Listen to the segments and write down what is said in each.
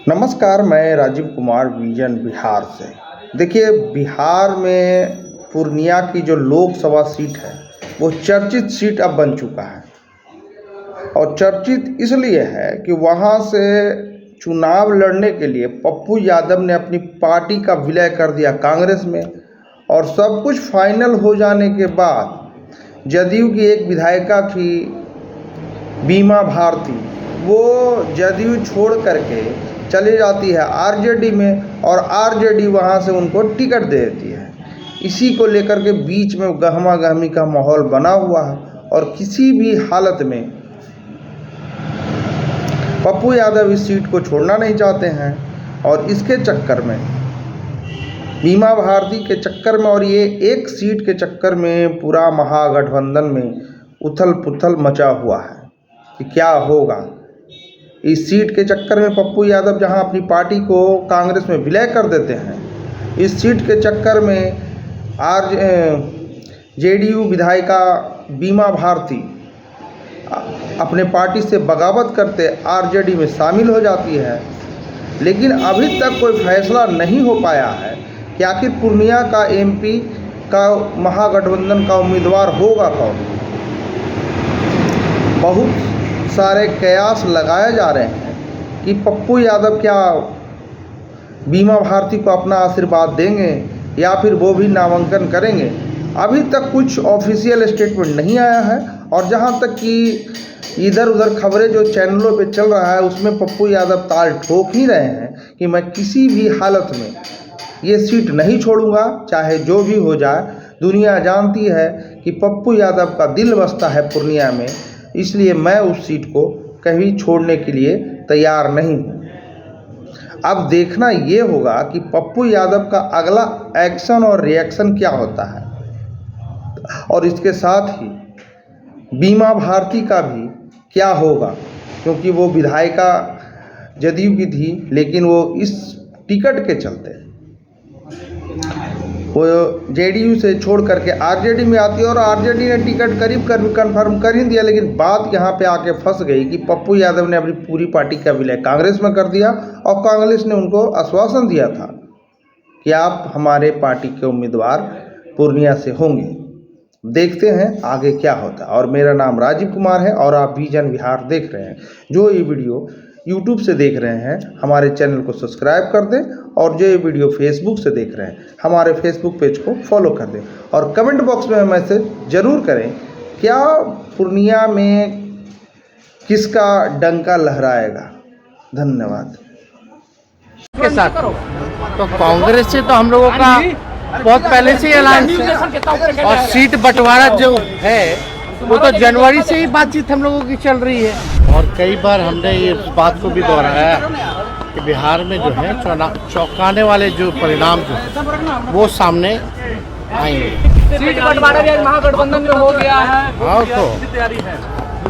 नमस्कार, मैं राजीव कुमार विजन बिहार से। देखिए, बिहार में पूर्णिया की जो लोकसभा सीट है वो चर्चित सीट अब बन चुका है। और चर्चित इसलिए है कि वहाँ से चुनाव लड़ने के लिए पप्पू यादव ने अपनी पार्टी का विलय कर दिया कांग्रेस में। और सब कुछ फाइनल हो जाने के बाद जदयू की एक विधायिका थी बीमा भारती, वो जदयू छोड़ करके चली जाती है आरजेडी में और आरजेडी वहाँ से उनको टिकट दे देती है। इसी को लेकर के बीच में गहमा गहमी का माहौल बना हुआ है और किसी भी हालत में पप्पू यादव इस सीट को छोड़ना नहीं चाहते हैं। और इसके चक्कर में बीमा भारती के चक्कर में और ये एक सीट के चक्कर में पूरा महागठबंधन में उथल पुथल मचा हुआ है कि क्या होगा। इस सीट के चक्कर में पप्पू यादव जहां अपनी पार्टी को कांग्रेस में विलय कर देते हैं, इस सीट के चक्कर में जेडीयू विधायिका बीमा भारती अपने पार्टी से बगावत करते आरजेडी में शामिल हो जाती है। लेकिन अभी तक कोई फैसला नहीं हो पाया है कि आखिर पूर्णिया का एमपी का महागठबंधन का उम्मीदवार होगा कौन। बहुत सारे कयास लगाए जा रहे हैं कि पप्पू यादव क्या बीमा भारती को अपना आशीर्वाद देंगे या फिर वो भी नामांकन करेंगे। अभी तक कुछ ऑफिशियल स्टेटमेंट नहीं आया है। और जहां तक कि इधर उधर खबरें जो चैनलों पे चल रहा है उसमें पप्पू यादव ताल ठोक ही रहे हैं कि मैं किसी भी हालत में ये सीट नहीं छोड़ूंगा, चाहे जो भी हो जाए। दुनिया जानती है कि पप्पू यादव का दिल बसता है पूर्णिया में, इसलिए मैं उस सीट को कभी छोड़ने के लिए तैयार नहीं हूँ। अब देखना ये होगा कि पप्पू यादव का अगला एक्शन और रिएक्शन क्या होता है। और इसके साथ ही बीमा भारती का भी क्या होगा, क्योंकि वो विधायिका जदयू की थी लेकिन वो इस टिकट के चलते वो जेडीयू से छोड़ करके आरजेडी में आती है। और आरजेडी ने टिकट करीब कन्फर्म कर ही दिया। लेकिन बात यहाँ पे आके फंस गई कि पप्पू यादव ने अपनी पूरी पार्टी का विलय कांग्रेस में कर दिया और कांग्रेस ने उनको आश्वासन दिया था कि आप हमारे पार्टी के उम्मीदवार पूर्णिया से होंगे। देखते हैं आगे क्या होता है। और मेरा नाम राजीव कुमार है और आप विजन बिहार देख रहे हैं। जो ये वीडियो यूट्यूब से देख रहे हैं हमारे चैनल को सब्सक्राइब कर दें, और जो ये वीडियो फेसबुक से देख रहे हैं हमारे फेसबुक पेज को फॉलो कर दें। और कमेंट बॉक्स में मैसेज ज़रूर करें क्या पूर्णिया में किसका डंका लहराएगा। धन्यवाद। के साथ तो कांग्रेस से तो हम लोगों का बहुत पहले से ही अलायंस है और सीट बंटवारा जो है वो तो जनवरी से ही बातचीत हम लोगों की चल रही है। और कई बार हमने ये बात को भी दोहराया कि बिहार में जो है चौंकाने वाले जो परिणाम जो है वो सामने आएंगे। सीट बंटवारा भी महागठबंधन में हो गया है। हाँ, तो तैयारी है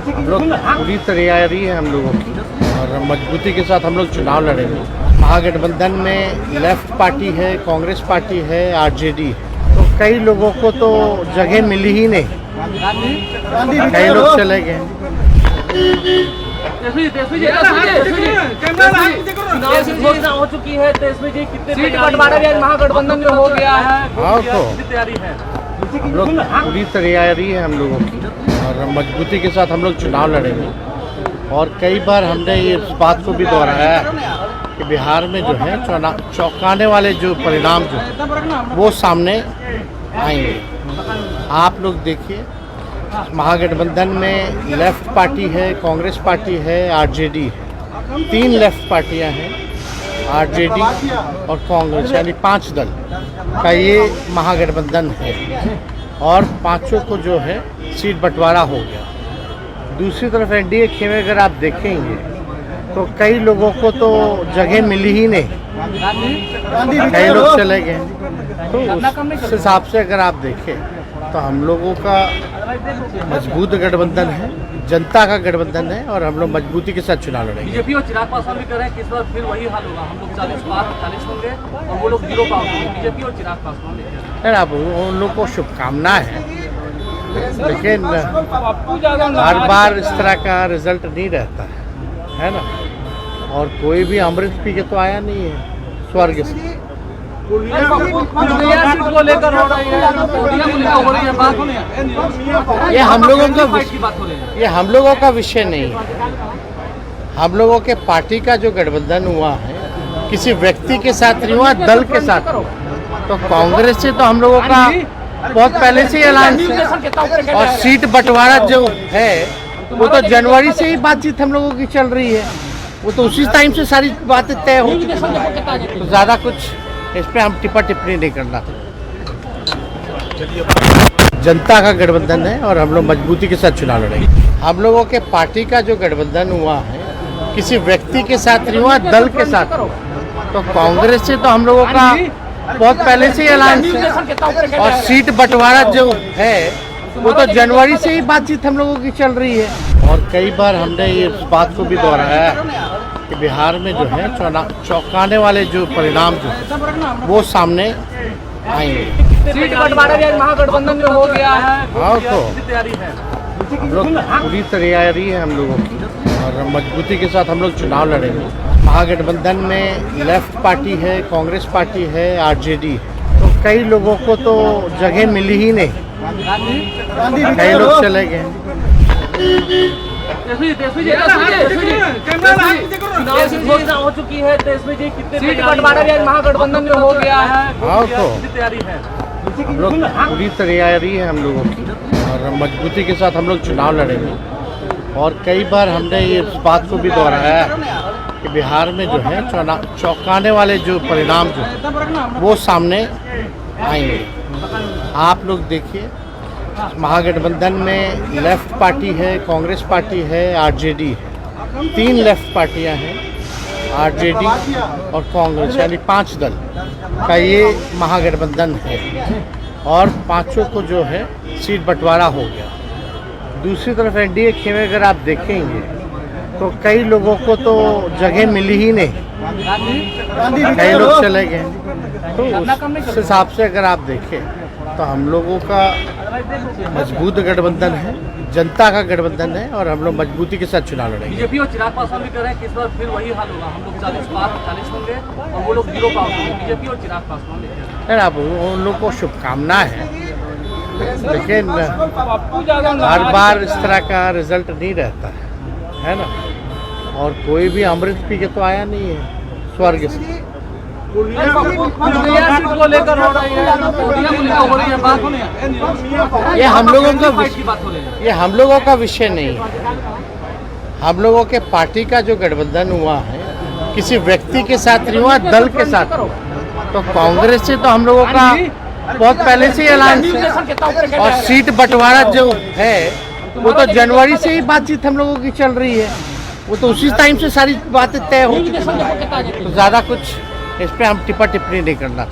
हम लोग, पूरी तैयारी है हम लोगों की और मजबूती के साथ हम लोग चुनाव लड़ेंगे। महागठबंधन में लेफ्ट पार्टी है, कांग्रेस पार्टी है, आरजेडी है। तो कई लोगों को तो जगह मिली ही नहीं, कई लोग चले गए। घोषणा हो चुकी है। तेजस्वी जी कितने सीट बंटवारा भी महागठबंधन में हो गया है। हाँ, तो तैयारी है हम लोग, पूरी तैयारी है हम लोगों की और मजबूती के साथ हम लोग चुनाव लड़ेंगे। और कई बार हमने ये बात को भी दोहराया कि बिहार में जो है चौंकाने वाले जो परिणाम जो है वो सामने आएंगे। आप लोग देखिए, महागठबंधन में लेफ्ट पार्टी है, कांग्रेस पार्टी है, आरजेडी है। 3 लेफ्ट पार्टियां हैं, आरजेडी और कांग्रेस, यानी 5 दल का ये महागठबंधन है। और पांचों को जो है सीट बंटवारा हो गया। दूसरी तरफ एनडीए खेमे अगर आप देखेंगे तो कई लोगों को तो जगह मिली ही नहीं, कई लोग चले गए। तो उस हिसाब से अगर आप देखें तो हम लोगों का मजबूत गठबंधन है, जनता का गठबंधन है और हम लोग मजबूती के साथ चुनाव लड़ेंगे। बीजेपी और चिराग पासवान भी कर रहे हैं कि इस बार फिर वही हाल होगा, हम लोग 40 होंगे और वो लोग 0 पाएंगे। बीजेपी और चिराग पासवान अब उन लोग को शुभकामनाएं हैं, लेकिन हर बार इस तरह का रिजल्ट नहीं रहता है ना। और कोई भी अमृत पी के तो आया नहीं है स्वर्ग से। सीट को लेकर हो रही है, पूर्णिया को लेकर हो रही है बात, ये हम लोगों का फाइट की बात हो रही है। ये हम लोगों का विषय नहीं है। हम लोगों के पार्टी का जो गठबंधन हुआ है किसी व्यक्ति के साथ नहीं हुआ, दल के साथ हुआ। तो कांग्रेस से तो हम लोगों का बहुत पहले से ही ऐलान है, और सीट बंटवारा जो है वो तो जनवरी से ही बातचीत हम लोगों की चल रही है। वो तो उसी टाइम से सारी बातें तय हो चुकी हैं। तो ज़्यादा कुछ इस पे हम टिप्पा टिप्पणी नहीं करना। जनता का गठबंधन है और हम लोग मजबूती के साथ चुनाव लड़ेंगे। हम लोगों के पार्टी का जो गठबंधन हुआ है किसी व्यक्ति के साथ नहीं हुआ, दल के साथ हुआ। तो कांग्रेस से तो हम लोगों का बहुत पहले से ही ऐलान है, और सीट बंटवारा जो है वो तो जनवरी से ही बातचीत हम लोगों की चल रही है। और कई बार हमने ये इस बात को भी दोहराया है कि बिहार में जो है चौंकाने वाले जो परिणाम जो है वो सामने आएंगे। सीट बंटवारा भी आज महागठबंधन में हो गया है, हाँ, तो तैयारी है। हम लोग पूरी तैयारी है हम लोगों की, और मजबूती के साथ हम लोग चुनाव लड़ेंगे। महागठबंधन में लेफ्ट पार्टी है, कांग्रेस पार्टी है, आरजेडी है। तो कई लोगों को तो जगह मिली ही नहीं, कई लोग चले गए। चुनाव की घोषणा हो चुकी है, तेजस्वी जी कितने सीट बंटवारा भी आज महागठबंधन में हो गया है, हाँ, तो तैयारी है। हम लोग पूरी तैयारी है हम लोगों की, और मजबूती के साथ हम लोग चुनाव लड़ेंगे। और कई बार हमने ये इस बात को भी दोहराया है कि बिहार में जो है चौंकाने वाले जो परिणाम जो है वो सामने आएंगे। आप लोग देखिए, महागठबंधन में लेफ्ट पार्टी है, कांग्रेस पार्टी है, आरजेडी है। 3 लेफ्ट पार्टियां हैं, आरजेडी और कांग्रेस, यानी 5 दल का ये महागठबंधन है। और पांचों को जो है सीट बंटवारा हो गया। दूसरी तरफ एनडीए खेमे अगर आप देखेंगे तो कई लोगों को तो जगह मिली ही नहीं, कई लोग चले गए। तो उस हिसाब से अगर आप देखें तो हम लोगों का मजबूत गठबंधन है, जनता का गठबंधन है, और हम लोग मजबूती के साथ चुनाव लड़ेंगे। बीजेपी और चिराग पासवान भी कह रहे हैं कि इस बार फिर वही हाल होगा, हम लोग 40 पार 40 होंगे और वो लोग 0 पार होंगे। बीजेपी और चिराग पासवान भी कह रहे हैं। अब उन लोग को शुभकामनाएं हैं, लेकिन हर बार इस तरह का रिजल्ट नहीं रहता है ना। और कोई भी अमृत पी के तो आया नहीं है स्वर्ग से। पूर्णिया सीट को लेकर हो रही है, पूर्णिया को लेकर हो रही है बात, ये हम लोगों का फाइट की बात हो रही है। ये हम लोगों का विषय नहीं है। हम लोगों के पार्टी का जो गठबंधन हुआ है किसी व्यक्ति के साथ नहीं हुआ, दल के साथ हुआ। तो कांग्रेस से तो हम लोगों का बहुत पहले से ही ऐलान है, और सीट बंटवारा जो है वो तो जनवरी से ही बातचीत हम लोगों की चल रही है। वो तो उसी टाइम से सारी बातें तय हो चुकी हैं। तो ज़्यादा कुछ इस पे हम टिप्पा टिप्पणी नहीं करना।